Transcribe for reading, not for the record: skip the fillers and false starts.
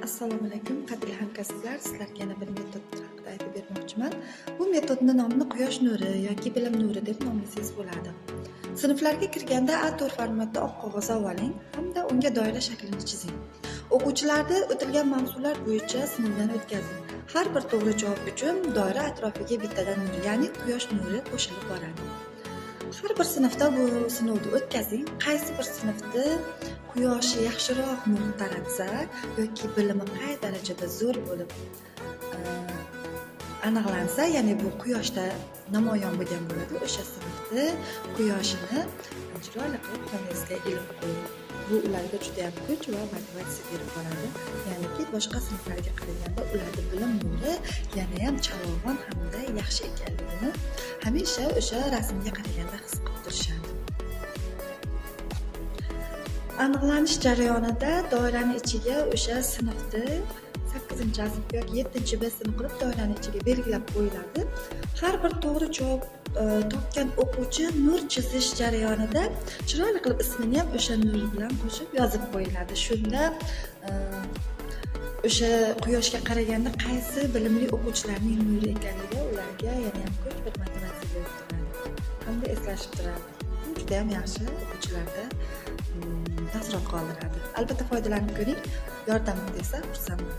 Assalomu alaykum, qadrli hamkasblar. Sizlarga yana bir metod haqida aytib bermoqchiman. Bu metodning nomini quyosh nuri yoki bilim nuri deb nomlasangiz bo'ladi. Sinflarga kirganda A4 formatda oq qog'oz oling hamda unga doira shaklini chizing. O'quvchilarni o'tilgan mavzular bo'yicha sinovdan o'tkazing. Har bir to'g'ri javob uchun doira atrofiga bittadan nur, ya'ni quyosh nuri qo'shilib boradi. Har bir sinfda bu sinovni o'tkazing. Qaysi bir sinfda quyoshi yaxshiroq nur taratsa yoki bilimi qay darajada zo'r bo'lib aniqlansa, ya'ni bu quyoshda namoyon bo'lgan bo'ladi, o'sha sinfda quyoshini chiroyli qilib xonangizga ilib qo'ying. Bu ularga juda ham kuch va motivatsiya berib boradi. Ya'niki boshqa sinflarga qaraganda ularning bilim nuri yana ham chalovon hamda yaxshi ekanligini hamisha o'sha rasmga qaraganda his qilib turishadi. Aniqlanish jarayonida doiraning ichiga o'sha sinfni 8-sinf yoki 7-B sinf qilib doiraning ichiga belgilab qo'yiladi. Har bir to'g'ri javob topgan o'quvchi nur chizish jarayonida chiroyli qilib ismini ham o'sha nur bilan qo'shib yozib qo'yiladi. Shunda o'sha quyoshga qaraganda qaysi bilimli o'quvchilarning nuri ekanligi ularga yana ham kuch bir motivatsiya berib turadi. Hamda eslashib turadi. Bu juda ham yaxshi o'quvchilarda taassurot qoldiradi. Albatta foydalanib ko'ring. Yordamim tegsa xursandman.